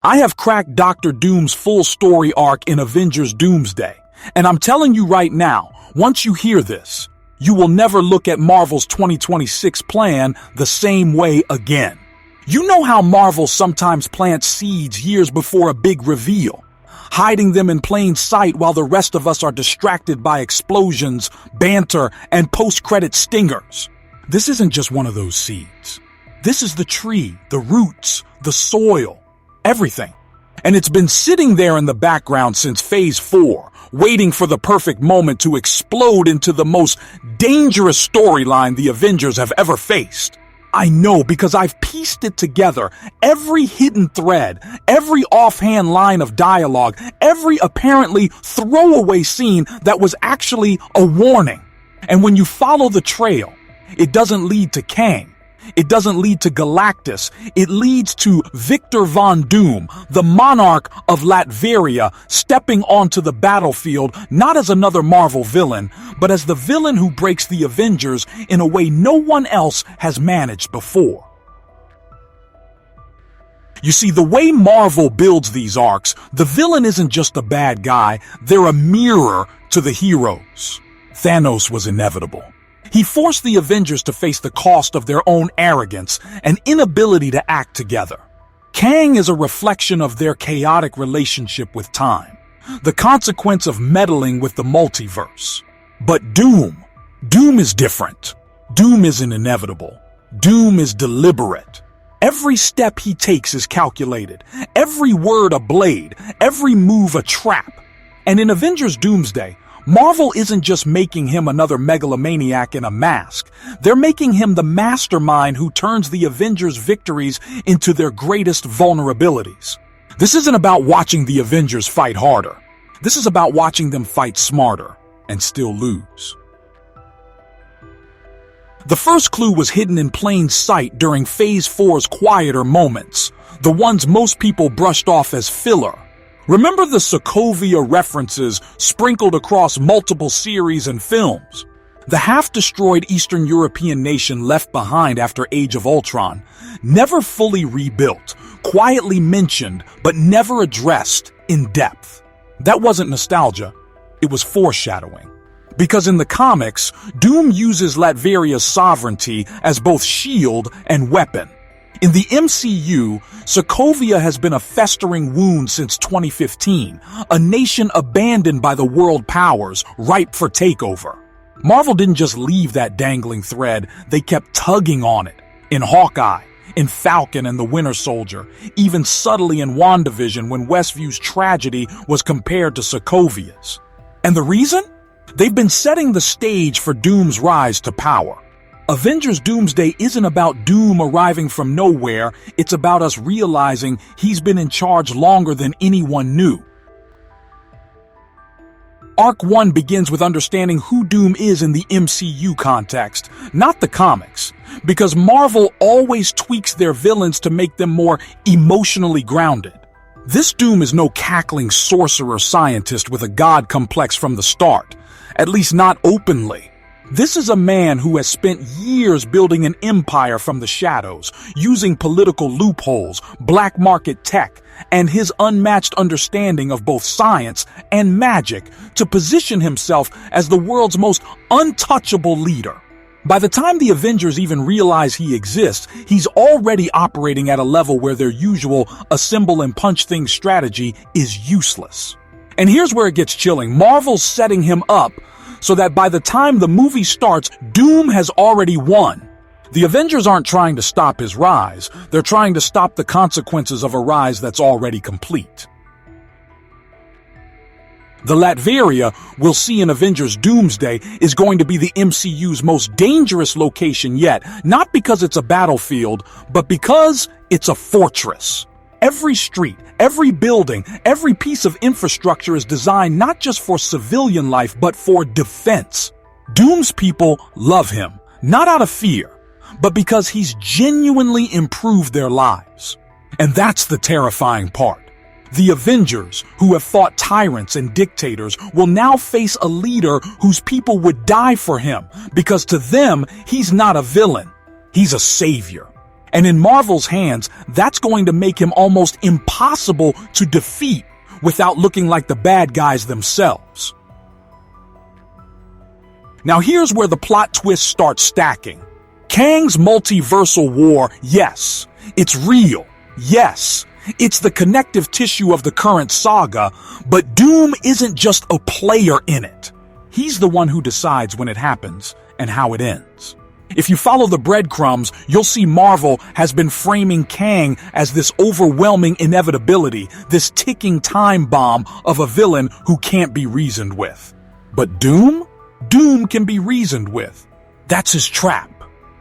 I have cracked Doctor Doom's full story arc in Avengers Doomsday, and I'm telling you right now, once you hear this, you will never look at Marvel's 2026 plan the same way again. You know how Marvel sometimes plants seeds years before a big reveal, hiding them in plain sight while the rest of us are distracted by explosions, banter, and post-credit stingers. This isn't just one of those seeds. This is the tree, the roots, the soil, everything. And it's been sitting there in the background since Phase 4, waiting for the perfect moment to explode into the most dangerous storyline the Avengers have ever faced. I know because I've pieced it together, every hidden thread, every offhand line of dialogue, every apparently throwaway scene that was actually a warning. And when you follow the trail, it doesn't lead to Kang. It doesn't lead to Galactus. It leads to Victor Von Doom, the monarch of Latveria, stepping onto the battlefield not as another Marvel villain, but as the villain who breaks the Avengers in a way no one else has managed before. You see, the way Marvel builds these arcs, the villain isn't just a bad guy, they're a mirror to the heroes. Thanos was inevitable. He forced the Avengers to face the cost of their own arrogance and inability to act together. Kang is a reflection of their chaotic relationship with time, the consequence of meddling with the multiverse. But Doom is different. Doom isn't inevitable. Doom is deliberate. Every step he takes is calculated, every word a blade, every move a trap. And in Avengers Doomsday, Marvel isn't just making him another megalomaniac in a mask. They're making him the mastermind who turns the Avengers' victories into their greatest vulnerabilities. This isn't about watching the Avengers fight harder. This is about watching them fight smarter and still lose. The first clue was hidden in plain sight during Phase 4's quieter moments, the ones most people brushed off as filler. Remember the Sokovia references sprinkled across multiple series and films? The half-destroyed Eastern European nation left behind after Age of Ultron, never fully rebuilt, quietly mentioned, but never addressed in depth. That wasn't nostalgia, it was foreshadowing. Because in the comics, Doom uses Latveria's sovereignty as both shield and weapon. In the MCU, Sokovia has been a festering wound since 2015, a nation abandoned by the world powers, ripe for takeover. Marvel didn't just leave that dangling thread, they kept tugging on it. In Hawkeye, in Falcon and the Winter Soldier, even subtly in WandaVision when Westview's tragedy was compared to Sokovia's. And the reason? They've been setting the stage for Doom's rise to power. Avengers Doomsday isn't about Doom arriving from nowhere, it's about us realizing he's been in charge longer than anyone knew. Arc 1 begins with understanding who Doom is in the MCU context, not the comics, because Marvel always tweaks their villains to make them more emotionally grounded. This Doom is no cackling sorcerer scientist with a god complex from the start, at least not openly. This is a man who has spent years building an empire from the shadows, using political loopholes, black market tech, and his unmatched understanding of both science and magic to position himself as the world's most untouchable leader. By the time the Avengers even realize he exists, he's already operating at a level where their usual assemble and punch things strategy is useless. And here's where it gets chilling. Marvel's setting him up so that by the time the movie starts, Doom has already won. The Avengers aren't trying to stop his rise, they're trying to stop the consequences of a rise that's already complete. The Latveria we'll see in Avengers Doomsday is going to be the MCU's most dangerous location yet, not because it's a battlefield, but because it's a fortress. Every street, every building, every piece of infrastructure is designed not just for civilian life, but for defense. Doom's people love him, not out of fear, but because he's genuinely improved their lives. And that's the terrifying part. The Avengers, who have fought tyrants and dictators, will now face a leader whose people would die for him, because to them, he's not a villain, he's a savior. And in Marvel's hands, that's going to make him almost impossible to defeat without looking like the bad guys themselves. Now here's where the plot twists start stacking. Kang's multiversal war, yes, it's real, yes, it's the connective tissue of the current saga, but Doom isn't just a player in it. He's the one who decides when it happens and how it ends. If you follow the breadcrumbs, you'll see Marvel has been framing Kang as this overwhelming inevitability, this ticking time bomb of a villain who can't be reasoned with. But Doom? Doom can be reasoned with. That's his trap.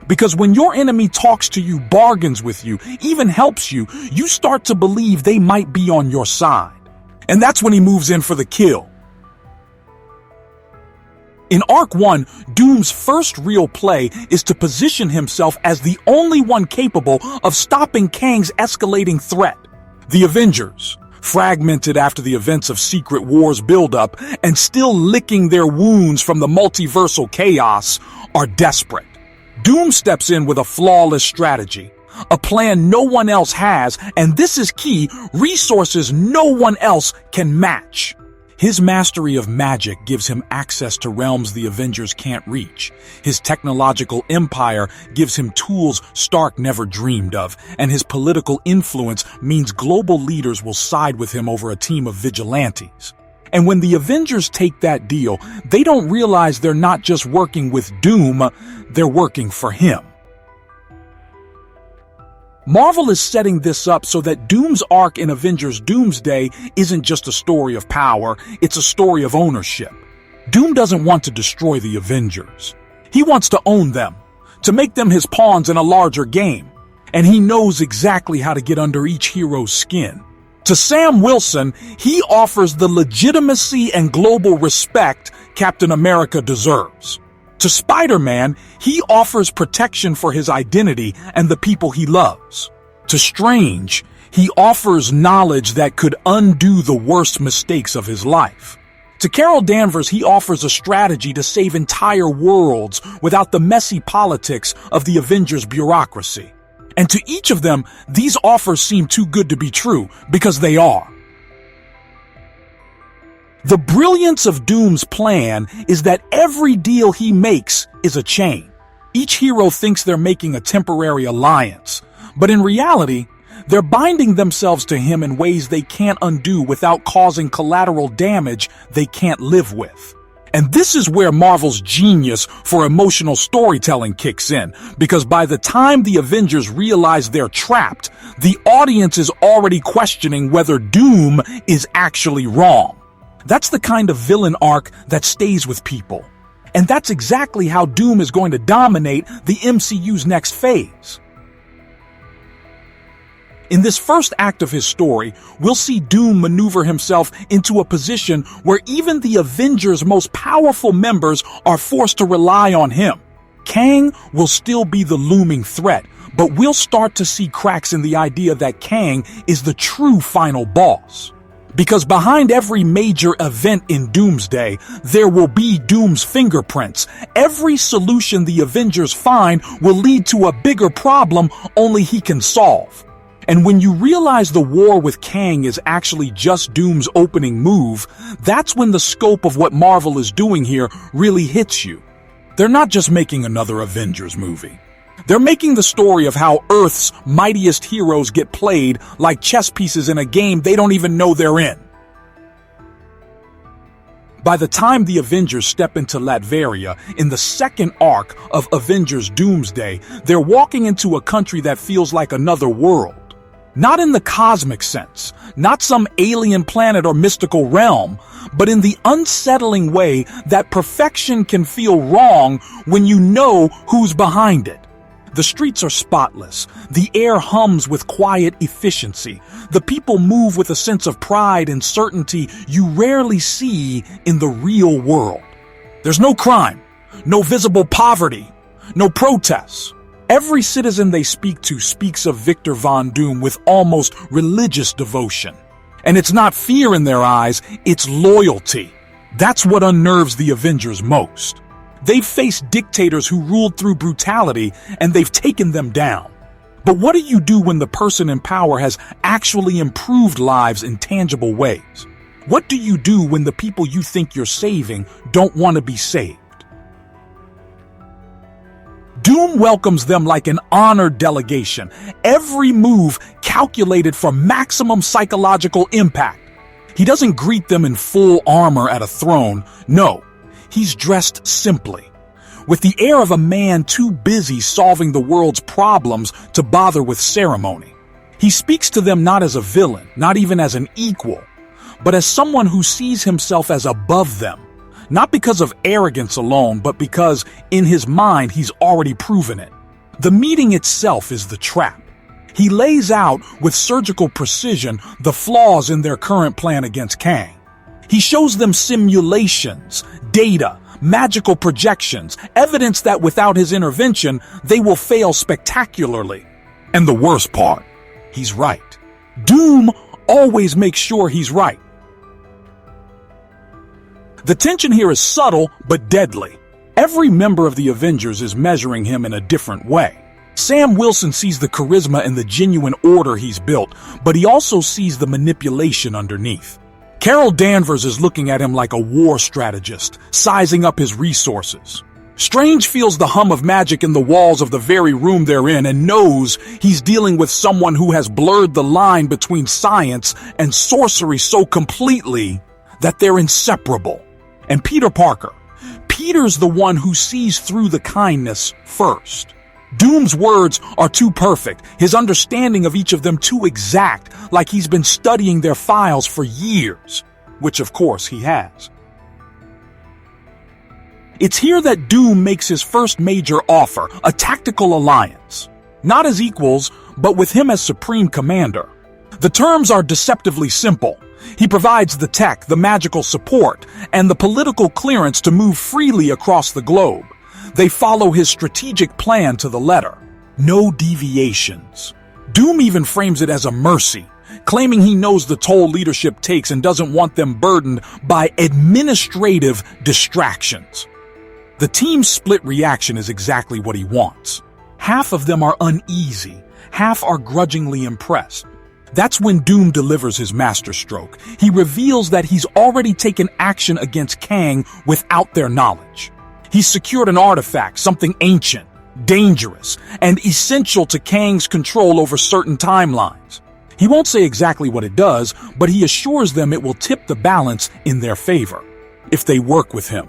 Because when your enemy talks to you, bargains with you, even helps you, you start to believe they might be on your side. And that's when he moves in for the kill. In Arc 1, Doom's first real play is to position himself as the only one capable of stopping Kang's escalating threat. The Avengers, fragmented after the events of Secret War's buildup and still licking their wounds from the multiversal chaos, are desperate. Doom steps in with a flawless strategy, a plan no one else has, and this is key, resources no one else can match. His mastery of magic gives him access to realms the Avengers can't reach. His technological empire gives him tools Stark never dreamed of, and his political influence means global leaders will side with him over a team of vigilantes. And when the Avengers take that deal, they don't realize they're not just working with Doom, they're working for him. Marvel is setting this up so that Doom's arc in Avengers Doomsday isn't just a story of power, it's a story of ownership. Doom doesn't want to destroy the Avengers. He wants to own them, to make them his pawns in a larger game. And he knows exactly how to get under each hero's skin. To Sam Wilson, he offers the legitimacy and global respect Captain America deserves. To Spider-Man, he offers protection for his identity and the people he loves. To Strange, he offers knowledge that could undo the worst mistakes of his life. To Carol Danvers, he offers a strategy to save entire worlds without the messy politics of the Avengers bureaucracy. And to each of them, these offers seem too good to be true, because they are. The brilliance of Doom's plan is that every deal he makes is a chain. Each hero thinks they're making a temporary alliance, but in reality, they're binding themselves to him in ways they can't undo without causing collateral damage they can't live with. And this is where Marvel's genius for emotional storytelling kicks in, because by the time the Avengers realize they're trapped, the audience is already questioning whether Doom is actually wrong. That's the kind of villain arc that stays with people. And that's exactly how Doom is going to dominate the MCU's next phase. In this first act of his story, we'll see Doom maneuver himself into a position where even the Avengers' most powerful members are forced to rely on him. Kang will still be the looming threat, but we'll start to see cracks in the idea that Kang is the true final boss. Because behind every major event in Doomsday, there will be Doom's fingerprints. Every solution the Avengers find will lead to a bigger problem only he can solve. And when you realize the war with Kang is actually just Doom's opening move, that's when the scope of what Marvel is doing here really hits you. They're not just making another Avengers movie. They're making the story of how Earth's mightiest heroes get played like chess pieces in a game they don't even know they're in. By the time the Avengers step into Latveria in the second arc of Avengers Doomsday, they're walking into a country that feels like another world. Not in the cosmic sense, not some alien planet or mystical realm, but in the unsettling way that perfection can feel wrong when you know who's behind it. The streets are spotless. The air hums with quiet efficiency. The people move with a sense of pride and certainty you rarely see in the real world. There's no crime, no visible poverty, no protests. Every citizen they speak to speaks of Victor Von Doom with almost religious devotion. And it's not fear in their eyes, it's loyalty. That's what unnerves the Avengers most. They've faced dictators who ruled through brutality, and they've taken them down. But what do you do when the person in power has actually improved lives in tangible ways? What do you do when the people you think you're saving don't want to be saved? Doom welcomes them like an honored delegation, every move calculated for maximum psychological impact. He doesn't greet them in full armor at a throne. No, he's dressed simply, with the air of a man too busy solving the world's problems to bother with ceremony. He speaks to them not as a villain, not even as an equal, but as someone who sees himself as above them. Not because of arrogance alone, but because in his mind he's already proven it. The meeting itself is the trap. He lays out with surgical precision the flaws in their current plan against Kang. He shows them simulations, data, magical projections, evidence that without his intervention, they will fail spectacularly. And the worst part, he's right. Doom always makes sure he's right. The tension here is subtle but deadly. Every member of the Avengers is measuring him in a different way. Sam Wilson sees the charisma and the genuine order he's built, but he also sees the manipulation underneath. Carol Danvers is looking at him like a war strategist, sizing up his resources. Strange feels the hum of magic in the walls of the very room they're in and knows he's dealing with someone who has blurred the line between science and sorcery so completely that they're inseparable. And Peter Parker. Peter's the one who sees through the kindness first. Doom's words are too perfect, his understanding of each of them too exact, like he's been studying their files for years, which of course he has. It's here that Doom makes his first major offer, a tactical alliance. Not as equals, but with him as Supreme Commander. The terms are deceptively simple. He provides the tech, the magical support, and the political clearance to move freely across the globe. They follow his strategic plan to the letter. No deviations. Doom even frames it as a mercy, claiming he knows the toll leadership takes and doesn't want them burdened by administrative distractions. The team's split reaction is exactly what he wants. Half of them are uneasy, half are grudgingly impressed. That's when Doom delivers his masterstroke. He reveals that he's already taken action against Kang without their knowledge. He's secured an artifact, something ancient, dangerous, and essential to Kang's control over certain timelines. He won't say exactly what it does, but he assures them it will tip the balance in their favor, if they work with him.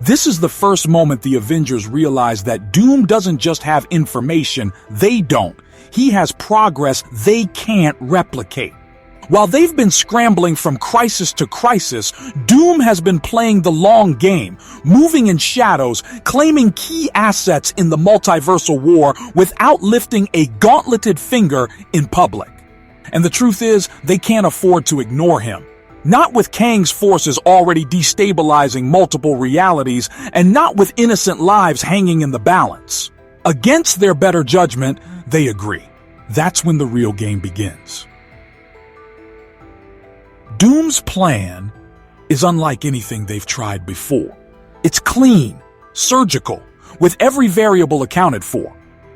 This is the first moment the Avengers realize that Doom doesn't just have information, they don't. He has progress they can't replicate. While they've been scrambling from crisis to crisis, Doom has been playing the long game, moving in shadows, claiming key assets in the multiversal war without lifting a gauntleted finger in public. And the truth is, they can't afford to ignore him. Not with Kang's forces already destabilizing multiple realities, and not with innocent lives hanging in the balance. Against their better judgment, they agree. That's when the real game begins. Doom's plan is unlike anything they've tried before. It's clean, surgical, with every variable accounted for.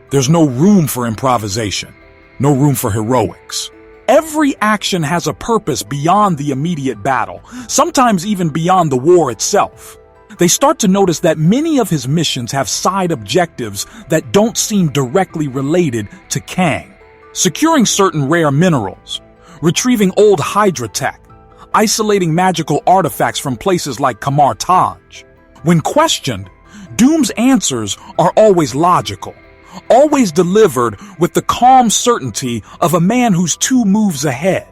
There's no room for improvisation, no room for heroics. Every action has a purpose beyond the immediate battle, sometimes even beyond the war itself. They start to notice that many of his missions have side objectives that don't seem directly related to Kang. Securing certain rare minerals, retrieving old Hydra tech, isolating magical artifacts from places like Kamar Taj. When questioned, Doom's answers are always logical, always delivered with the calm certainty of a man who's 2 moves ahead.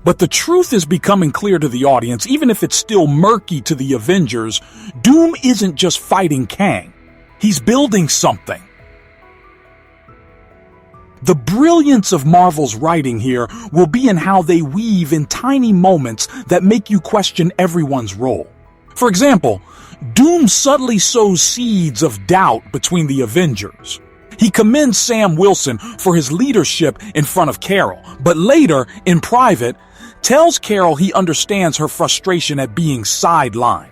But the truth is becoming clear to the audience, even if it's still murky to the Avengers. Doom isn't just fighting Kang. He's building something. The brilliance of Marvel's writing here will be in how they weave in tiny moments that make you question everyone's role. For example, Doom subtly sows seeds of doubt between the Avengers. He commends Sam Wilson for his leadership in front of Carol, but later, in private, tells Carol he understands her frustration at being sidelined.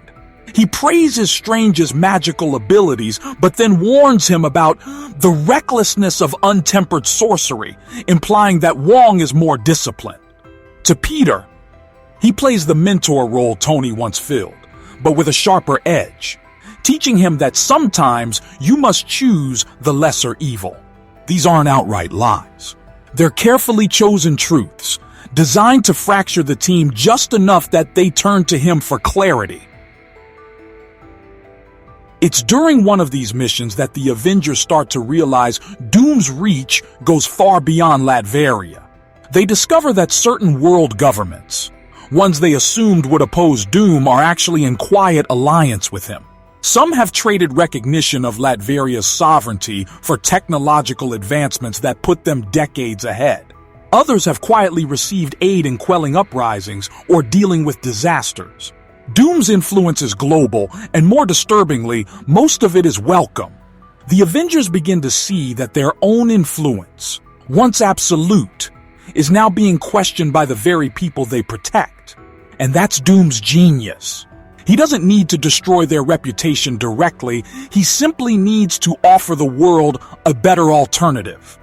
He praises Strange's magical abilities, but then warns him about the recklessness of untempered sorcery, implying that Wong is more disciplined. To Peter, he plays the mentor role Tony once filled, but with a sharper edge, teaching him that sometimes you must choose the lesser evil. These aren't outright lies. They're carefully chosen truths, designed to fracture the team just enough that they turn to him for clarity. It's during one of these missions that the Avengers start to realize Doom's reach goes far beyond Latveria. They discover that certain world governments, ones they assumed would oppose Doom, are actually in quiet alliance with him. Some have traded recognition of Latveria's sovereignty for technological advancements that put them decades ahead. Others have quietly received aid in quelling uprisings or dealing with disasters. Doom's influence is global, and more disturbingly, most of it is welcome. The Avengers begin to see that their own influence, once absolute, is now being questioned by the very people they protect. And that's Doom's genius. He doesn't need to destroy their reputation directly, he simply needs to offer the world a better alternative.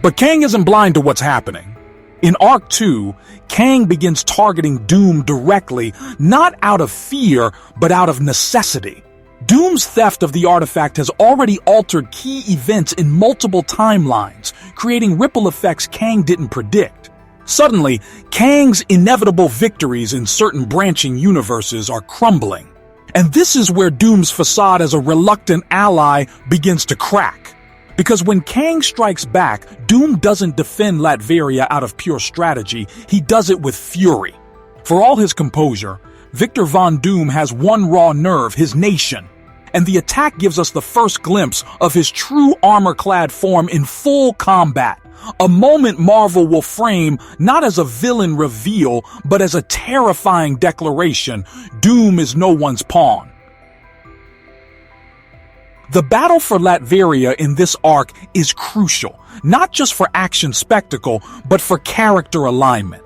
But Kang isn't blind to what's happening. In Arc 2, Kang begins targeting Doom directly, not out of fear, but out of necessity. Doom's theft of the artifact has already altered key events in multiple timelines, creating ripple effects Kang didn't predict. Suddenly, Kang's inevitable victories in certain branching universes are crumbling. And this is where Doom's facade as a reluctant ally begins to crack. Because when Kang strikes back, Doom doesn't defend Latveria out of pure strategy, he does it with fury. For all his composure, Victor Von Doom has one raw nerve, his nation. And the attack gives us the first glimpse of his true armor-clad form in full combat. A moment Marvel will frame not as a villain reveal, but as a terrifying declaration: Doom is no one's pawn. The battle for Latveria in this arc is crucial, not just for action spectacle, but for character alignment.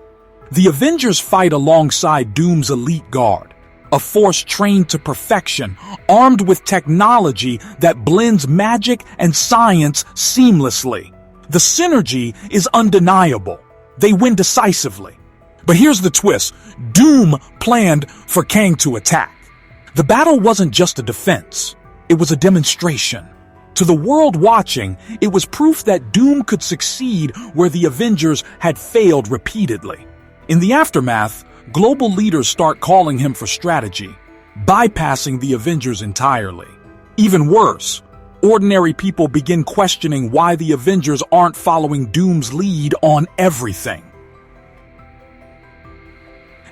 The Avengers fight alongside Doom's elite guard, a force trained to perfection, armed with technology that blends magic and science seamlessly. The synergy is undeniable. They win decisively. But here's the twist. Doom planned for Kang to attack. The battle wasn't just a defense. It was a demonstration. To the world watching, it was proof that Doom could succeed where the Avengers had failed repeatedly. In the aftermath, global leaders start calling him for strategy, bypassing the Avengers entirely. Even worse, ordinary people begin questioning why the Avengers aren't following Doom's lead on everything.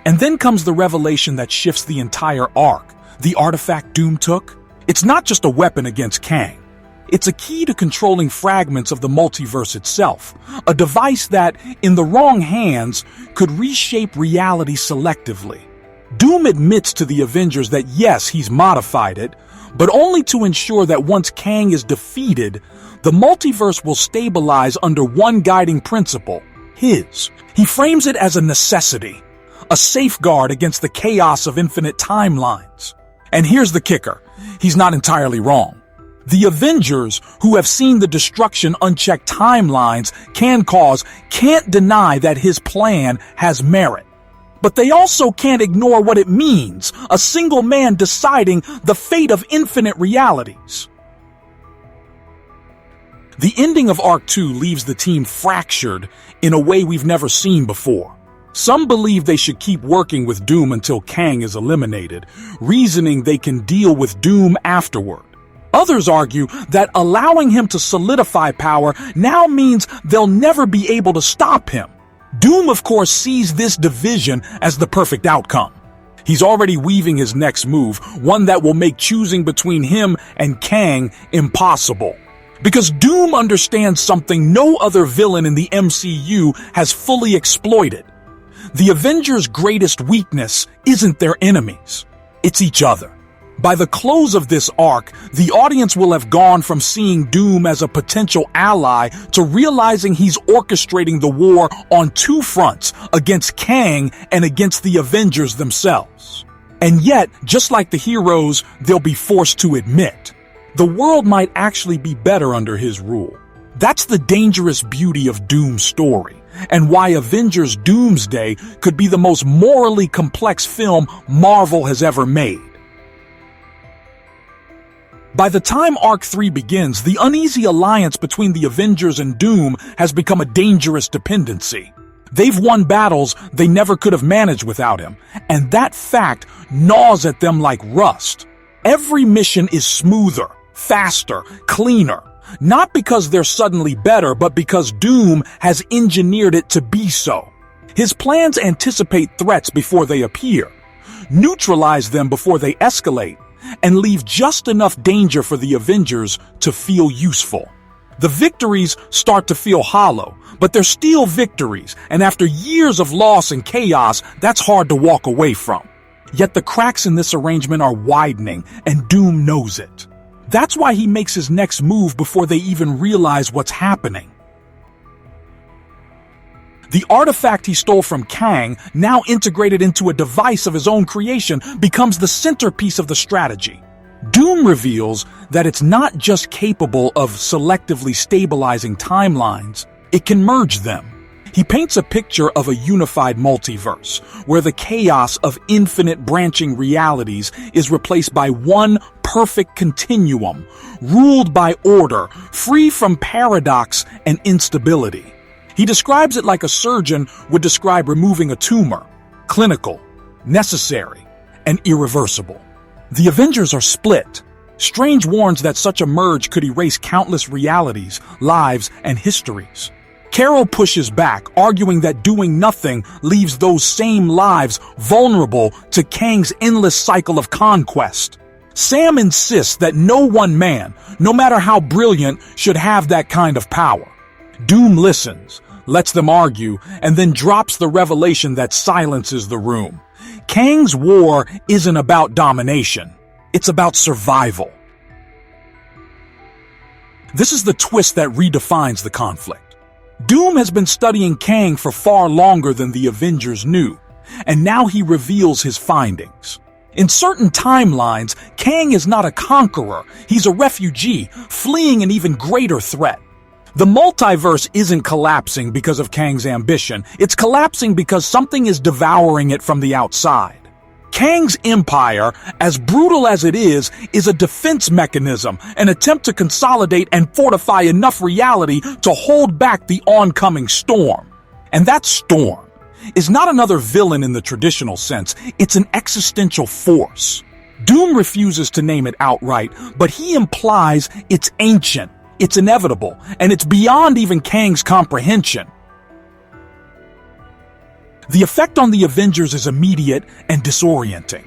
And then comes the revelation that shifts the entire arc. The artifact Doom took? It's not just a weapon against Kang. It's a key to controlling fragments of the multiverse itself, a device that, in the wrong hands, could reshape reality selectively. Doom admits to the Avengers that yes, he's modified it, but only to ensure that once Kang is defeated, the multiverse will stabilize under one guiding principle, his. He frames it as a necessity, a safeguard against the chaos of infinite timelines. And here's the kicker. He's not entirely wrong. The Avengers, who have seen the destruction unchecked timelines can cause, can't deny that his plan has merit. But they also can't ignore what it means, a single man deciding the fate of infinite realities. The ending of Arc 2 leaves the team fractured in a way we've never seen before. Some believe they should keep working with Doom until Kang is eliminated, reasoning they can deal with Doom afterward. Others argue that allowing him to solidify power now means they'll never be able to stop him. Doom, of course, sees this division as the perfect outcome. He's already weaving his next move, one that will make choosing between him and Kang impossible. Because Doom understands something no other villain in the MCU has fully exploited. The Avengers' greatest weakness isn't their enemies, it's each other. By the close of this arc, the audience will have gone from seeing Doom as a potential ally to realizing he's orchestrating the war on two fronts, against Kang and against the Avengers themselves. And yet, just like the heroes, they'll be forced to admit, the world might actually be better under his rule. That's the dangerous beauty of Doom's story, and why Avengers Doomsday could be the most morally complex film Marvel has ever made. By the time Arc 3 begins, the uneasy alliance between the Avengers and Doom has become a dangerous dependency. They've won battles they never could have managed without him, and that fact gnaws at them like rust. Every mission is smoother, faster, cleaner, not because they're suddenly better, but because Doom has engineered it to be so. His plans anticipate threats before they appear, neutralize them before they escalate, and leave just enough danger for the Avengers to feel useful. The victories start to feel hollow, but they're still victories, and after years of loss and chaos, that's hard to walk away from. Yet the cracks in this arrangement are widening, and Doom knows it. That's why he makes his next move before they even realize what's happening. The artifact he stole from Kang, now integrated into a device of his own creation, becomes the centerpiece of the strategy. Doom reveals that it's not just capable of selectively stabilizing timelines, it can merge them. He paints a picture of a unified multiverse, where the chaos of infinite branching realities is replaced by one perfect continuum, ruled by order, free from paradox and instability. He describes it like a surgeon would describe removing a tumor: clinical, necessary, and irreversible. The Avengers are split. Strange warns that such a merge could erase countless realities, lives, and histories. Carol pushes back, arguing that doing nothing leaves those same lives vulnerable to Kang's endless cycle of conquest. Sam insists that no one man, no matter how brilliant, should have that kind of power. Doom listens, lets them argue, and then drops the revelation that silences the room. Kang's war isn't about domination. It's about survival. This is the twist that redefines the conflict. Doom has been studying Kang for far longer than the Avengers knew, and now he reveals his findings. In certain timelines, Kang is not a conqueror, he's a refugee, fleeing an even greater threat. The multiverse isn't collapsing because of Kang's ambition, it's collapsing because something is devouring it from the outside. Kang's empire, as brutal as it is a defense mechanism, an attempt to consolidate and fortify enough reality to hold back the oncoming storm. And that storm is not another villain in the traditional sense, it's an existential force. Doom refuses to name it outright, but he implies it's ancient, it's inevitable, and it's beyond even Kang's comprehension. The effect on the Avengers is immediate and disorienting.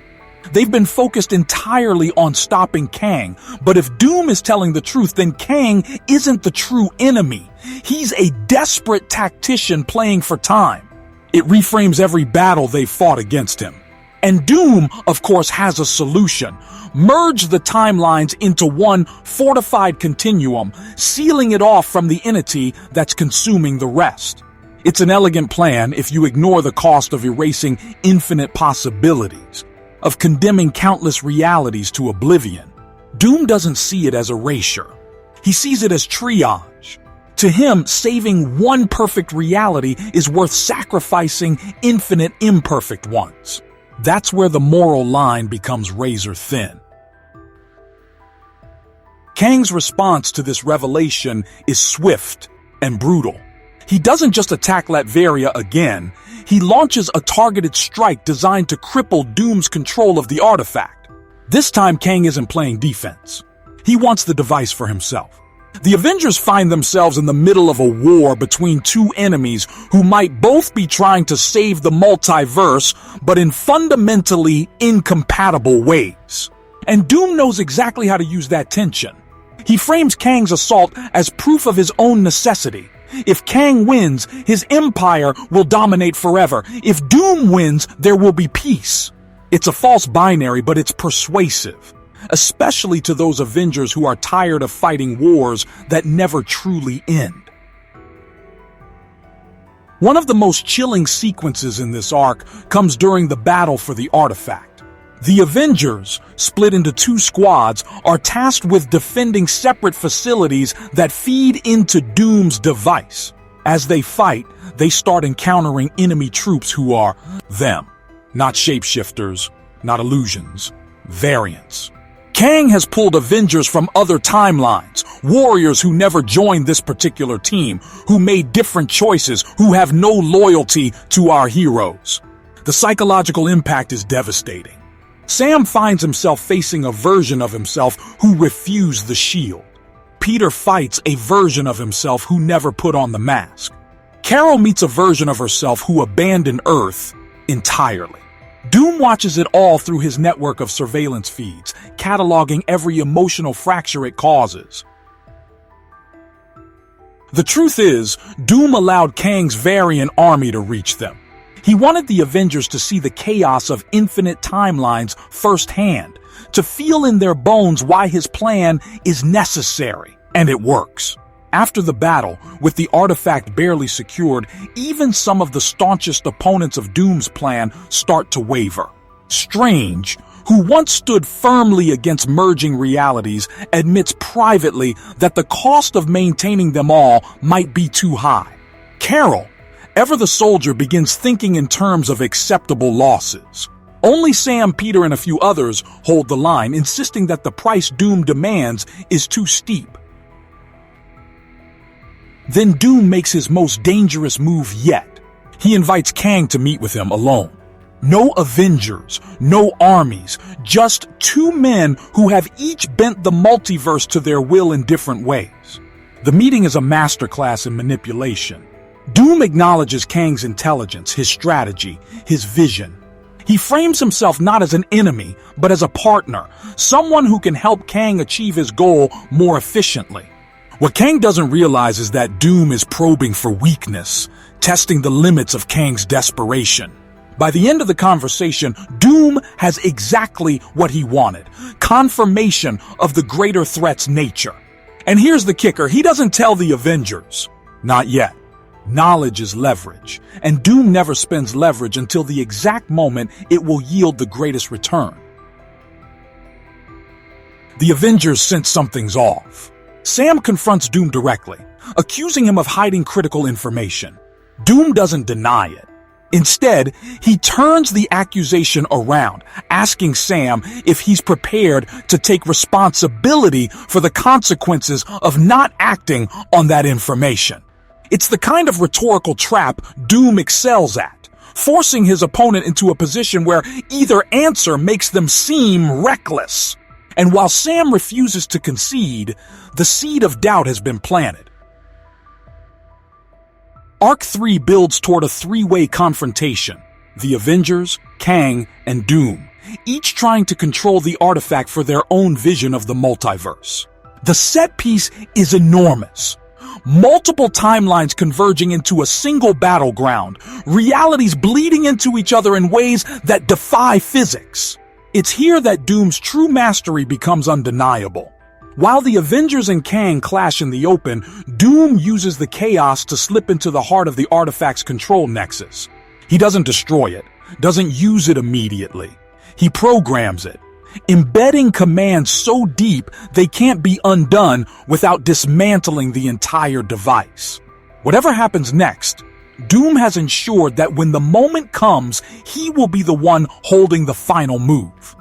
They've been focused entirely on stopping Kang, but if Doom is telling the truth, then Kang isn't the true enemy. He's a desperate tactician playing for time. It reframes every battle they've fought against him. And Doom, of course, has a solution. Merge the timelines into one fortified continuum, sealing it off from the entity that's consuming the rest. It's an elegant plan if you ignore the cost of erasing infinite possibilities, of condemning countless realities to oblivion. Doom doesn't see it as erasure. He sees it as triage. To him, saving one perfect reality is worth sacrificing infinite imperfect ones. That's where the moral line becomes razor thin. Kang's response to this revelation is swift and brutal. He doesn't just attack Latveria again, he launches a targeted strike designed to cripple Doom's control of the artifact. This time Kang isn't playing defense. He wants the device for himself. The Avengers find themselves in the middle of a war between two enemies who might both be trying to save the multiverse, but in fundamentally incompatible ways. And Doom knows exactly how to use that tension. He frames Kang's assault as proof of his own necessity. If Kang wins, his empire will dominate forever. If Doom wins, there will be peace. It's a false binary, but it's persuasive, especially to those Avengers who are tired of fighting wars that never truly end. One of the most chilling sequences in this arc comes during the battle for the artifact. The Avengers, split into two squads, are tasked with defending separate facilities that feed into Doom's device. As they fight, they start encountering enemy troops who are them. Not shapeshifters, not illusions, variants. Kang has pulled Avengers from other timelines, warriors who never joined this particular team, who made different choices, who have no loyalty to our heroes. The psychological impact is devastating. Sam finds himself facing a version of himself who refused the shield. Peter fights a version of himself who never put on the mask. Carol meets a version of herself who abandoned Earth entirely. Doom watches it all through his network of surveillance feeds, cataloging every emotional fracture it causes. The truth is, Doom allowed Kang's variant army to reach them. He wanted the Avengers to see the chaos of infinite timelines firsthand, to feel in their bones why his plan is necessary, and it works. After the battle, with the artifact barely secured, even some of the staunchest opponents of Doom's plan start to waver. Strange, who once stood firmly against merging realities, admits privately that the cost of maintaining them all might be too high. Carol, ever the soldier, begins thinking in terms of acceptable losses. Only Sam, Peter, and a few others hold the line, insisting that the price Doom demands is too steep. Then Doom makes his most dangerous move yet. He invites Kang to meet with him alone. No Avengers, no armies, just two men who have each bent the multiverse to their will in different ways. The meeting is a masterclass in manipulation. Doom acknowledges Kang's intelligence, his strategy, his vision. He frames himself not as an enemy, but as a partner, someone who can help Kang achieve his goal more efficiently. What Kang doesn't realize is that Doom is probing for weakness, testing the limits of Kang's desperation. By the end of the conversation, Doom has exactly what he wanted, confirmation of the greater threat's nature. And here's the kicker, he doesn't tell the Avengers. Not yet. Knowledge is leverage, and Doom never spends leverage until the exact moment it will yield the greatest return. The Avengers sense something's off. Sam confronts Doom directly, accusing him of hiding critical information. Doom doesn't deny it. Instead, he turns the accusation around, asking Sam if he's prepared to take responsibility for the consequences of not acting on that information. It's the kind of rhetorical trap Doom excels at, forcing his opponent into a position where either answer makes them seem reckless. And while Sam refuses to concede, the seed of doubt has been planted. Arc 3 builds toward a three-way confrontation. The Avengers, Kang, and Doom, each trying to control the artifact for their own vision of the multiverse. The set piece is enormous. Multiple timelines converging into a single battleground, realities bleeding into each other in ways that defy physics. It's here that Doom's true mastery becomes undeniable. While the Avengers and Kang clash in the open, Doom uses the chaos to slip into the heart of the artifact's control nexus. He doesn't destroy it, doesn't use it immediately. He programs it, embedding commands so deep they can't be undone without dismantling the entire device. Whatever happens next, Doom has ensured that when the moment comes, he will be the one holding the final move.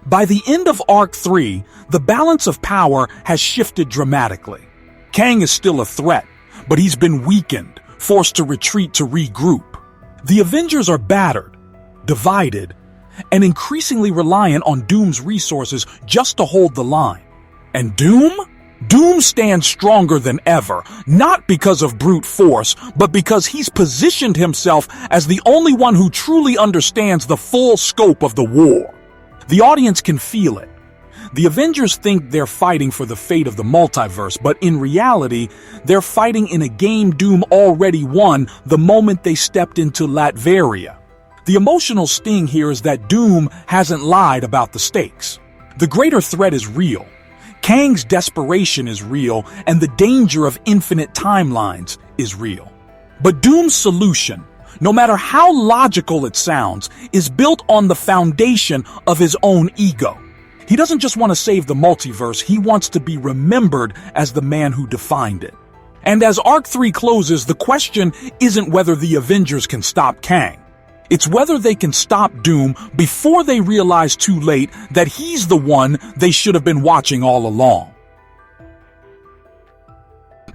By the end of Arc 3, the balance of power has shifted dramatically. Kang is still a threat, but he's been weakened, forced to retreat to regroup. The Avengers are battered, divided, and increasingly reliant on Doom's resources just to hold the line. And Doom? Doom stands stronger than ever, not because of brute force, but because he's positioned himself as the only one who truly understands the full scope of the war. The audience can feel it. The Avengers think they're fighting for the fate of the multiverse, but in reality, they're fighting in a game Doom already won the moment they stepped into Latveria. The emotional sting here is that Doom hasn't lied about the stakes. The greater threat is real. Kang's desperation is real, and the danger of infinite timelines is real. But Doom's solution, no matter how logical it sounds, is built on the foundation of his own ego. He doesn't just want to save the multiverse, he wants to be remembered as the man who defined it. And as Arc 3 closes, the question isn't whether the Avengers can stop Kang. It's whether they can stop Doom before they realize too late that he's the one they should have been watching all along.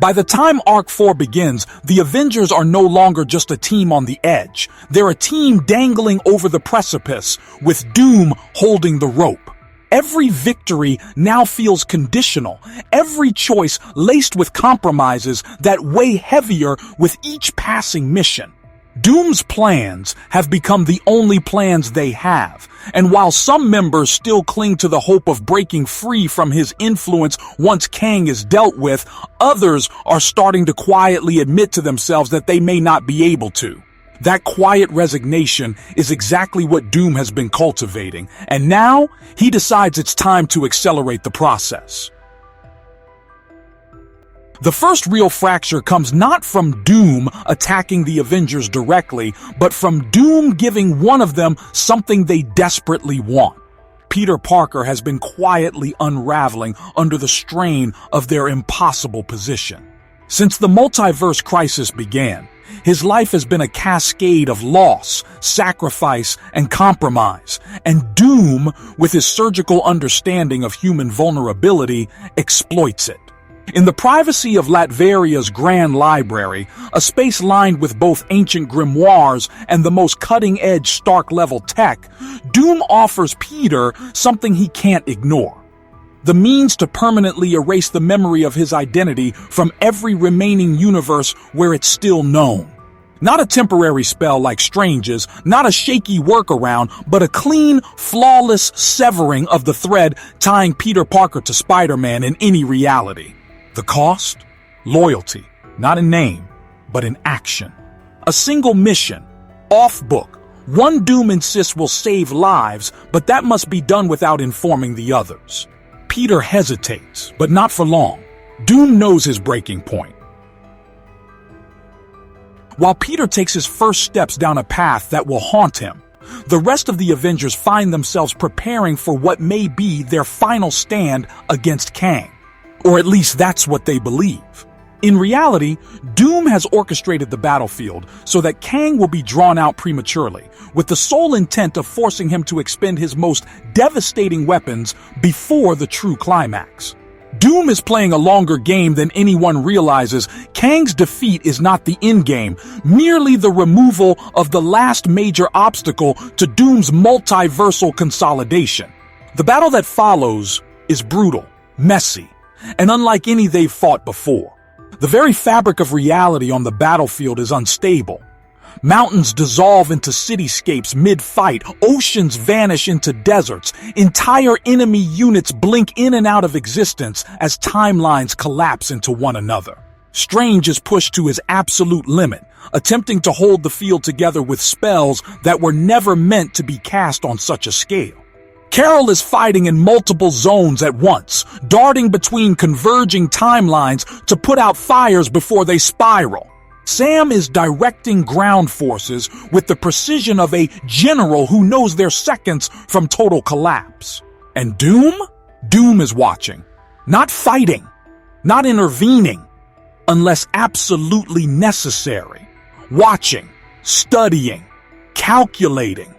By the time Arc 4 begins, the Avengers are no longer just a team on the edge. They're a team dangling over the precipice, with Doom holding the rope. Every victory now feels conditional, every choice laced with compromises that weigh heavier with each passing mission. Doom's plans have become the only plans they have, and while some members still cling to the hope of breaking free from his influence once Kang is dealt with, others are starting to quietly admit to themselves that they may not be able to. That quiet resignation is exactly what Doom has been cultivating, and now he decides it's time to accelerate the process. The first real fracture comes not from Doom attacking the Avengers directly, but from Doom giving one of them something they desperately want. Peter Parker has been quietly unraveling under the strain of their impossible position. Since the multiverse crisis began, his life has been a cascade of loss, sacrifice, and compromise, and Doom, with his surgical understanding of human vulnerability, exploits it. In the privacy of Latveria's Grand Library, a space lined with both ancient grimoires and the most cutting-edge Stark-level tech, Doom offers Peter something he can't ignore: the means to permanently erase the memory of his identity from every remaining universe where it's still known. Not a temporary spell like Strange's, not a shaky workaround, but a clean, flawless severing of the thread tying Peter Parker to Spider-Man in any reality. The cost? Loyalty, not in name, but in action. A single mission, off-book. One Doom insists will save lives, but that must be done without informing the others. Peter hesitates, but not for long. Doom knows his breaking point. While Peter takes his first steps down a path that will haunt him, the rest of the Avengers find themselves preparing for what may be their final stand against Kang. Or at least that's what they believe. In reality, Doom has orchestrated the battlefield so that Kang will be drawn out prematurely, with the sole intent of forcing him to expend his most devastating weapons before the true climax. Doom is playing a longer game than anyone realizes. Kang's defeat is not the endgame, merely the removal of the last major obstacle to Doom's multiversal consolidation. The battle that follows is brutal, messy, and unlike any they've fought before. The very fabric of reality on the battlefield is unstable. Mountains dissolve into cityscapes mid-fight, oceans vanish into deserts, entire enemy units blink in and out of existence as timelines collapse into one another. Strange is pushed to his absolute limit, attempting to hold the field together with spells that were never meant to be cast on such a scale. Carol is fighting in multiple zones at once, darting between converging timelines to put out fires before they spiral. Sam is directing ground forces with the precision of a general who knows they're seconds from total collapse. And Doom? Doom is watching. Not fighting. Not intervening. Unless absolutely necessary. Watching. Studying. Calculating.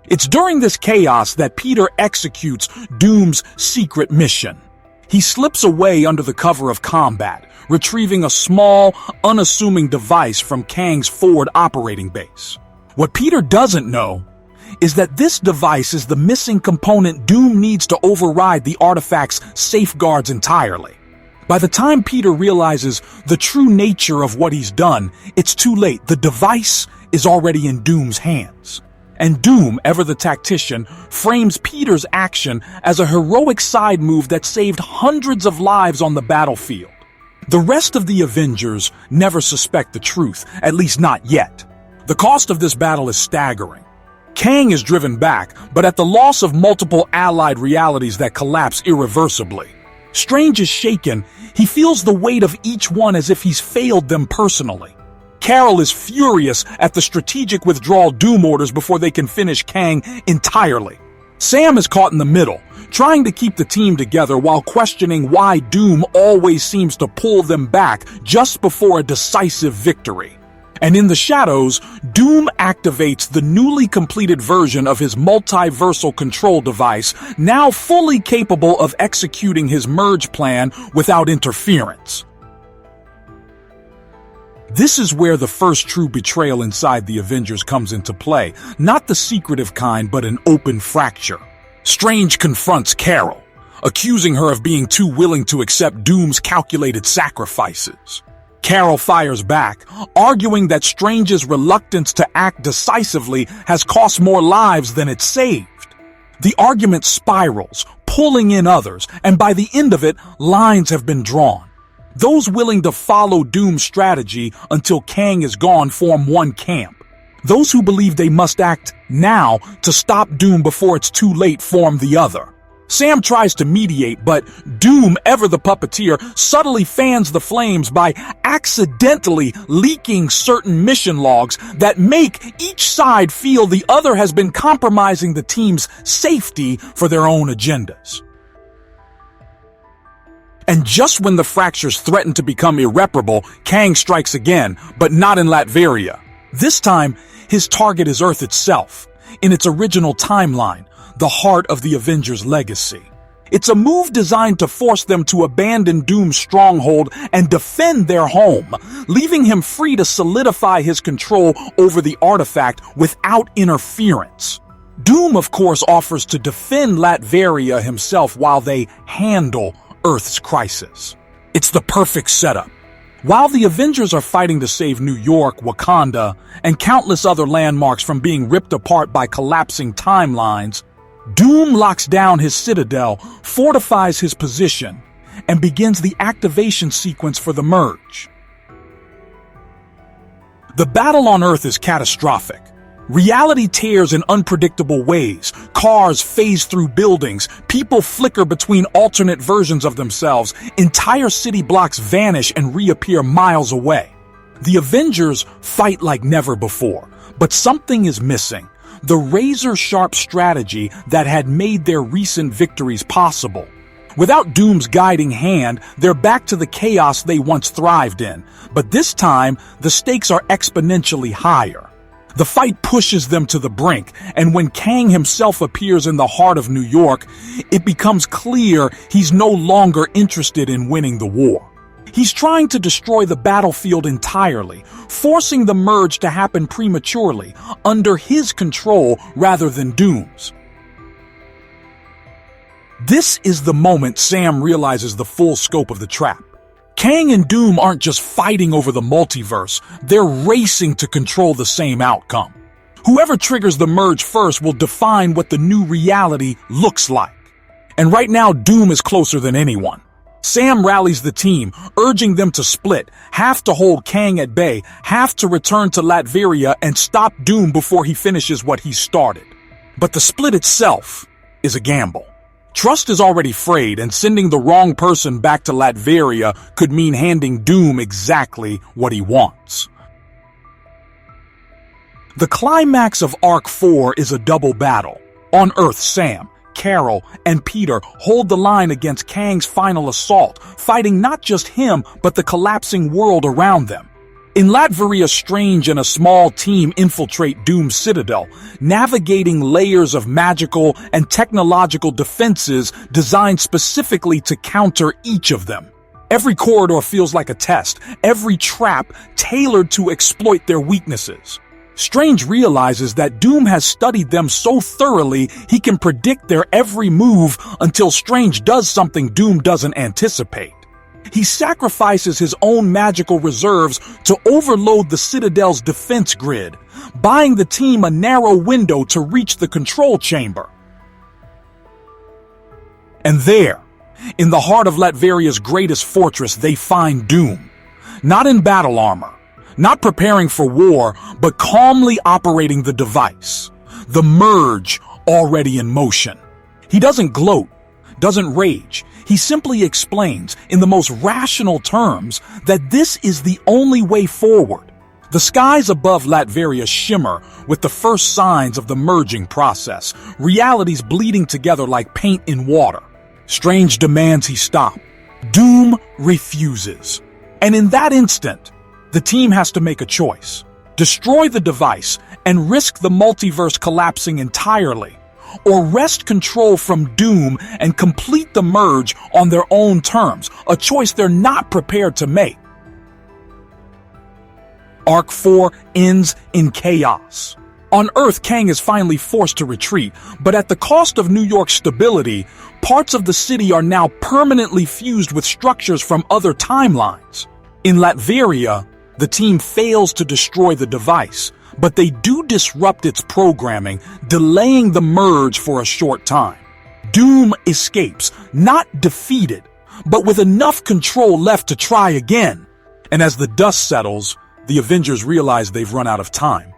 It's during this chaos that Peter executes Doom's secret mission. He slips away under the cover of combat, retrieving a small, unassuming device from Kang's forward operating base. What Peter doesn't know is that this device is the missing component Doom needs to override the artifact's safeguards entirely. By the time Peter realizes the true nature of what he's done, it's too late. The device is already in Doom's hands. And Doom, ever the tactician, frames Peter's action as a heroic side move that saved hundreds of lives on the battlefield. The rest of the Avengers never suspect the truth, at least not yet. The cost of this battle is staggering. Kang is driven back, but at the loss of multiple allied realities that collapse irreversibly. Strange is shaken. He feels the weight of each one as if he's failed them personally. Carol is furious at the strategic withdrawal Doom orders before they can finish Kang entirely. Sam is caught in the middle, trying to keep the team together while questioning why Doom always seems to pull them back just before a decisive victory. And in the shadows, Doom activates the newly completed version of his multiversal control device, now fully capable of executing his merge plan without interference. This is where the first true betrayal inside the Avengers comes into play, not the secretive kind, but an open fracture. Strange confronts Carol, accusing her of being too willing to accept Doom's calculated sacrifices. Carol fires back, arguing that Strange's reluctance to act decisively has cost more lives than it saved. The argument spirals, pulling in others, and by the end of it, lines have been drawn. Those willing to follow Doom's strategy until Kang is gone form one camp. Those who believe they must act now to stop Doom before it's too late form the other. Sam tries to mediate, but Doom, ever the puppeteer, subtly fans the flames by accidentally leaking certain mission logs that make each side feel the other has been compromising the team's safety for their own agendas. And just when the fractures threaten to become irreparable, Kang strikes again, but not in Latveria. This time, his target is Earth itself, in its original timeline, the heart of the Avengers' legacy. It's a move designed to force them to abandon Doom's stronghold and defend their home, leaving him free to solidify his control over the artifact without interference. Doom, of course, offers to defend Latveria himself while they handle Earth's crisis. It's the perfect setup. While the Avengers are fighting to save New York, Wakanda, and countless other landmarks from being ripped apart by collapsing timelines, Doom locks down his citadel, fortifies his position, and begins the activation sequence for the merge. The battle on Earth is catastrophic. Reality tears in unpredictable ways. Cars phase through buildings. People flicker between alternate versions of themselves. Entire city blocks vanish and reappear miles away. The Avengers fight like never before, but something is missing. The razor-sharp strategy that had made their recent victories possible. Without Doom's guiding hand, they're back to the chaos they once thrived in. But this time, the stakes are exponentially higher. The fight pushes them to the brink, and when Kang himself appears in the heart of New York, it becomes clear he's no longer interested in winning the war. He's trying to destroy the battlefield entirely, forcing the merge to happen prematurely, under his control rather than Doom's. This is the moment Sam realizes the full scope of the trap. Kang and Doom aren't just fighting over the multiverse, they're racing to control the same outcome. Whoever triggers the merge first will define what the new reality looks like. And right now, Doom is closer than anyone. Sam rallies the team, urging them to split, half to hold Kang at bay, half to return to Latveria and stop Doom before he finishes what he started. But the split itself is a gamble. Trust is already frayed, and sending the wrong person back to Latveria could mean handing Doom exactly what he wants. The climax of Arc 4 is a double battle. On Earth, Sam, Carol, and Peter hold the line against Kang's final assault, fighting not just him, but the collapsing world around them. In Latveria, Strange and a small team infiltrate Doom's citadel, navigating layers of magical and technological defenses designed specifically to counter each of them. Every corridor feels like a test, every trap tailored to exploit their weaknesses. Strange realizes that Doom has studied them so thoroughly he can predict their every move until Strange does something Doom doesn't anticipate. He sacrifices his own magical reserves to overload the Citadel's defense grid, buying the team a narrow window to reach the control chamber. And there, in the heart of Latveria's greatest fortress, they find Doom. Not in battle armor, not preparing for war, but calmly operating the device. The merge already in motion. He doesn't gloat, doesn't rage. He simply explains, in the most rational terms, that this is the only way forward. The skies above Latveria shimmer with the first signs of the merging process, realities bleeding together like paint in water. Strange demands he stop. Doom refuses. And in that instant, the team has to make a choice. Destroy the device and risk the multiverse collapsing entirely, or wrest control from Doom and complete the merge on their own terms, a choice they're not prepared to make. Arc 4 ends in chaos. On Earth, Kang is finally forced to retreat, but at the cost of New York's stability, parts of the city are now permanently fused with structures from other timelines. In Latveria, the team fails to destroy the device, but they do disrupt its programming, delaying the merge for a short time. Doom escapes, not defeated, but with enough control left to try again. And as the dust settles, the Avengers realize they've run out of time.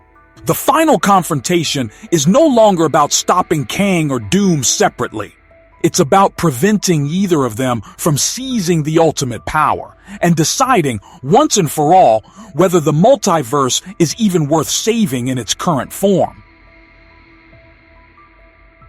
The final confrontation is no longer about stopping Kang or Doom separately. It's about preventing either of them from seizing the ultimate power and deciding once and for all whether the multiverse is even worth saving in its current form.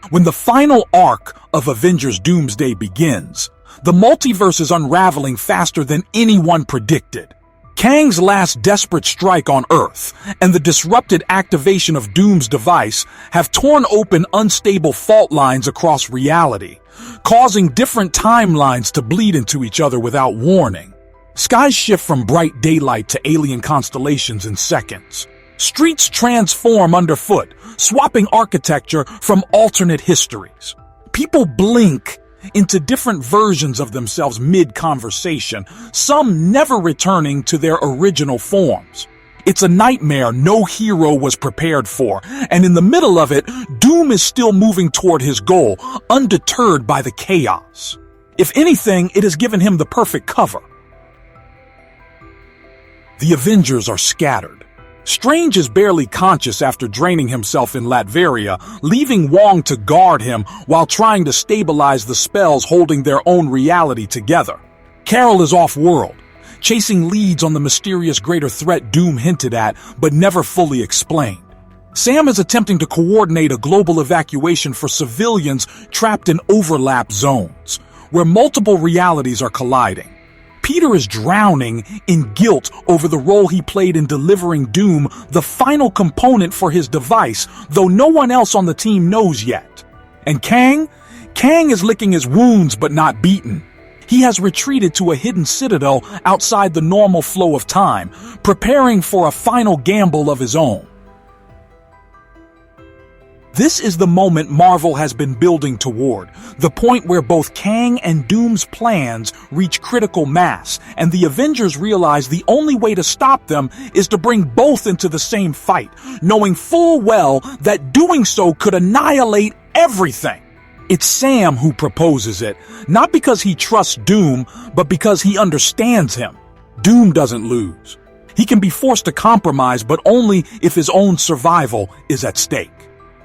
When the final arc of Avengers Doomsday begins, the multiverse is unraveling faster than anyone predicted. Kang's last desperate strike on Earth and the disrupted activation of Doom's device have torn open unstable fault lines across reality, causing different timelines to bleed into each other without warning. Skies shift from bright daylight to alien constellations in seconds. Streets transform underfoot, swapping architecture from alternate histories. People blink into different versions of themselves mid-conversation, some never returning to their original forms. It's a nightmare no hero was prepared for, and in the middle of it, Doom is still moving toward his goal, undeterred by the chaos. If anything, it has given him the perfect cover. The Avengers are scattered. Strange is barely conscious after draining himself in Latveria, leaving Wong to guard him while trying to stabilize the spells holding their own reality together. Carol is off-world, chasing leads on the mysterious greater threat Doom hinted at but never fully explained. Sam is attempting to coordinate a global evacuation for civilians trapped in overlap zones, where multiple realities are colliding. Peter is drowning in guilt over the role he played in delivering Doom, the final component for his device, though no one else on the team knows yet. And Kang is licking his wounds but not beaten. He has retreated to a hidden citadel outside the normal flow of time, preparing for a final gamble of his own. This is the moment Marvel has been building toward, the point where both Kang and Doom's plans reach critical mass, and the Avengers realize the only way to stop them is to bring both into the same fight, knowing full well that doing so could annihilate everything. It's Sam who proposes it, not because he trusts Doom, but because he understands him. Doom doesn't lose. He can be forced to compromise, but only if his own survival is at stake.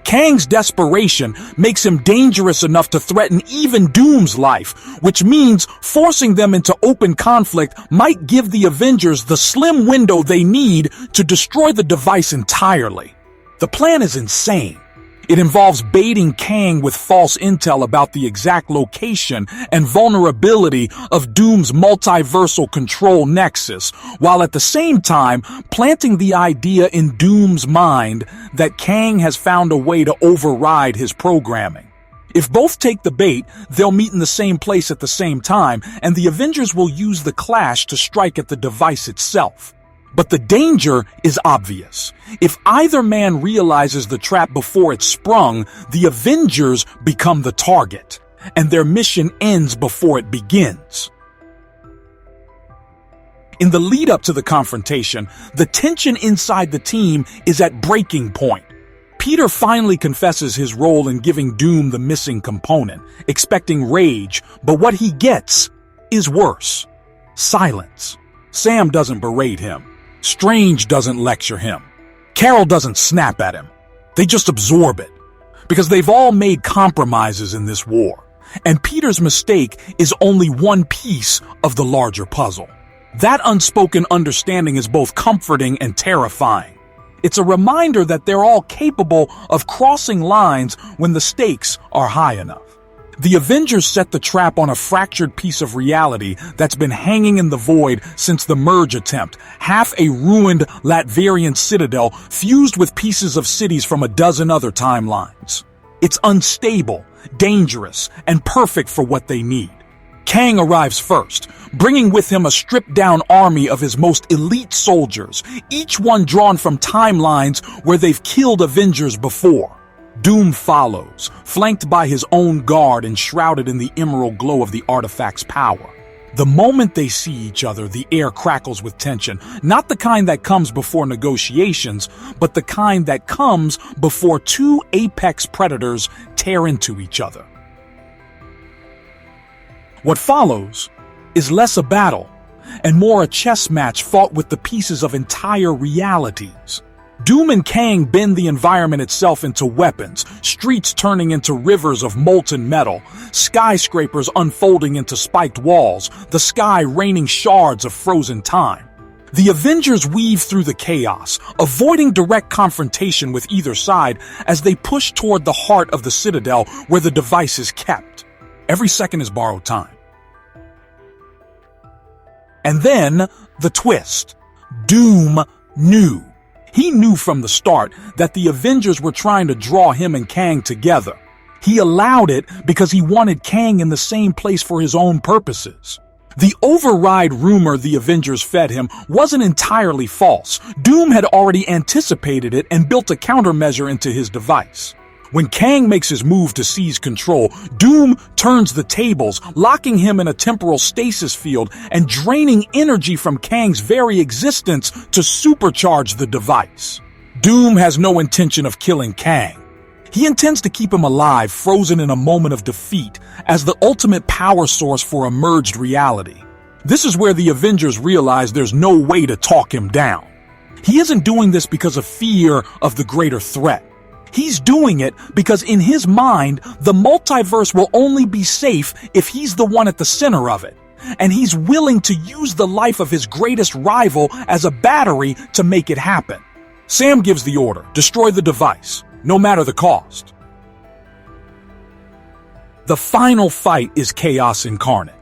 Kang's desperation makes him dangerous enough to threaten even Doom's life, which means forcing them into open conflict might give the Avengers the slim window they need to destroy the device entirely. The plan is insane. It involves baiting Kang with false intel about the exact location and vulnerability of Doom's multiversal control nexus, while at the same time planting the idea in Doom's mind that Kang has found a way to override his programming. If both take the bait, they'll meet in the same place at the same time, and the Avengers will use the clash to strike at the device itself. But the danger is obvious. If either man realizes the trap before it's sprung, the Avengers become the target, and their mission ends before it begins. In the lead-up to the confrontation, the tension inside the team is at breaking point. Peter finally confesses his role in giving Doom the missing component, expecting rage, but what he gets is worse. Silence. Sam doesn't berate him. Strange doesn't lecture him. Carol doesn't snap at him. They just absorb it. Because they've all made compromises in this war. And Peter's mistake is only one piece of the larger puzzle. That unspoken understanding is both comforting and terrifying. It's a reminder that they're all capable of crossing lines when the stakes are high enough. The Avengers set the trap on a fractured piece of reality that's been hanging in the void since the merge attempt, half a ruined Latvian citadel fused with pieces of cities from a dozen other timelines. It's unstable, dangerous, and perfect for what they need. Kang arrives first, bringing with him a stripped-down army of his most elite soldiers, each one drawn from timelines where they've killed Avengers before. Doom follows, flanked by his own guard and shrouded in the emerald glow of the artifact's power. The moment they see each other, the air crackles with tension, not the kind that comes before negotiations, but the kind that comes before two apex predators tear into each other. What follows is less a battle and more a chess match fought with the pieces of entire realities. Doom and Kang bend the environment itself into weapons, streets turning into rivers of molten metal, skyscrapers unfolding into spiked walls, the sky raining shards of frozen time. The Avengers weave through the chaos, avoiding direct confrontation with either side as they push toward the heart of the Citadel where the device is kept. Every second is borrowed time. And then, the twist. Doom knew. He knew from the start that the Avengers were trying to draw him and Kang together. He allowed it because he wanted Kang in the same place for his own purposes. The override rumor the Avengers fed him wasn't entirely false. Doom had already anticipated it and built a countermeasure into his device. When Kang makes his move to seize control, Doom turns the tables, locking him in a temporal stasis field and draining energy from Kang's very existence to supercharge the device. Doom has no intention of killing Kang. He intends to keep him alive, frozen in a moment of defeat, as the ultimate power source for a merged reality. This is where the Avengers realize there's no way to talk him down. He isn't doing this because of fear of the greater threat. He's doing it because in his mind, the multiverse will only be safe if he's the one at the center of it. And he's willing to use the life of his greatest rival as a battery to make it happen. Sam gives the order, destroy the device, no matter the cost. The final fight is chaos incarnate.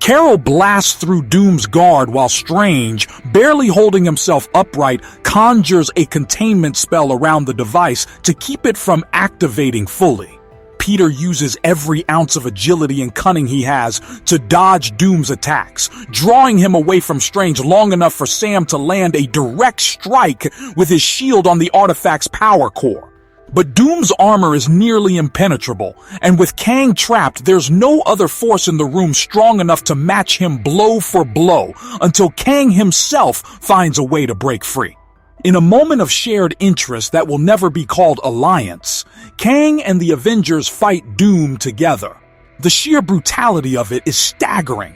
Carol blasts through Doom's guard while Strange, barely holding himself upright, conjures a containment spell around the device to keep it from activating fully. Peter uses every ounce of agility and cunning he has to dodge Doom's attacks, drawing him away from Strange long enough for Sam to land a direct strike with his shield on the artifact's power core. But Doom's armor is nearly impenetrable, and with Kang trapped, there's no other force in the room strong enough to match him blow for blow until Kang himself finds a way to break free. In a moment of shared interest that will never be called alliance, Kang and the Avengers fight Doom together. The sheer brutality of it is staggering.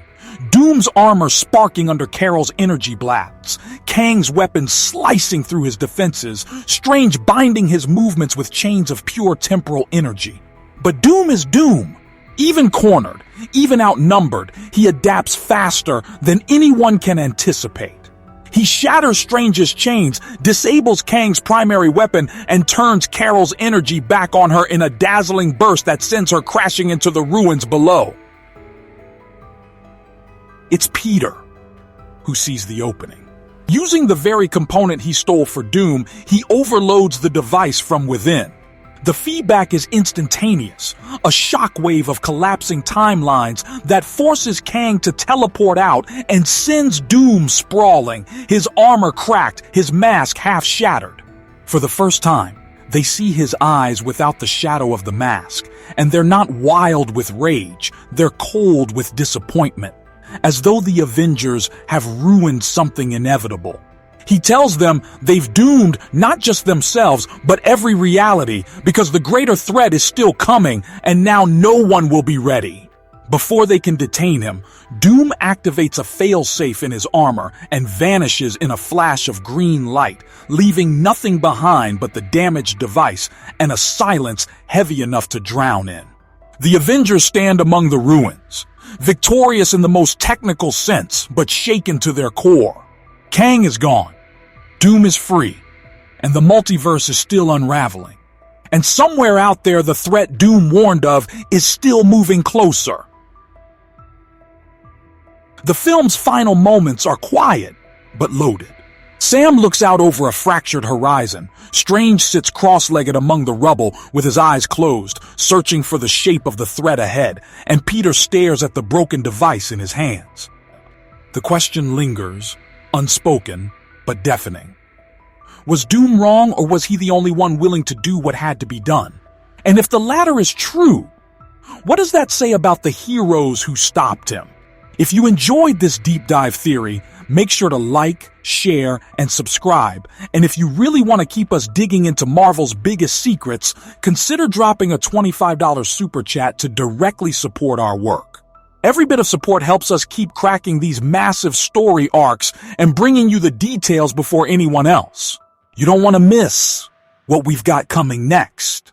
Doom's armor sparking under Carol's energy blasts, Kang's weapons slicing through his defenses, Strange binding his movements with chains of pure temporal energy. But Doom is Doom. Even cornered, even outnumbered, he adapts faster than anyone can anticipate. He shatters Strange's chains, disables Kang's primary weapon, and turns Carol's energy back on her in a dazzling burst that sends her crashing into the ruins below. It's Peter who sees the opening. Using the very component he stole for Doom, he overloads the device from within. The feedback is instantaneous, a shockwave of collapsing timelines that forces Kang to teleport out and sends Doom sprawling, his armor cracked, his mask half shattered. For the first time, they see his eyes without the shadow of the mask, and they're not wild with rage, they're cold with disappointment. As though the Avengers have ruined something inevitable. He tells them they've doomed not just themselves, but every reality, because the greater threat is still coming, and now no one will be ready. Before they can detain him, Doom activates a failsafe in his armor and vanishes in a flash of green light, leaving nothing behind but the damaged device and a silence heavy enough to drown in. The Avengers stand among the ruins, victorious in the most technical sense, but shaken to their core. Kang is gone, Doom is free, and the multiverse is still unraveling. And somewhere out there, the threat Doom warned of is still moving closer. The film's final moments are quiet, but loaded. Sam looks out over a fractured horizon. Strange sits cross-legged among the rubble with his eyes closed, searching for the shape of the threat ahead, and Peter stares at the broken device in his hands. The question lingers, unspoken, but deafening. Was Doom wrong, or was he the only one willing to do what had to be done? And if the latter is true, what does that say about the heroes who stopped him? If you enjoyed this deep dive theory, make sure to like, share, and subscribe. And if you really want to keep us digging into Marvel's biggest secrets, consider dropping a $25 super chat to directly support our work. Every bit of support helps us keep cracking these massive story arcs and bringing you the details before anyone else. You don't want to miss what we've got coming next.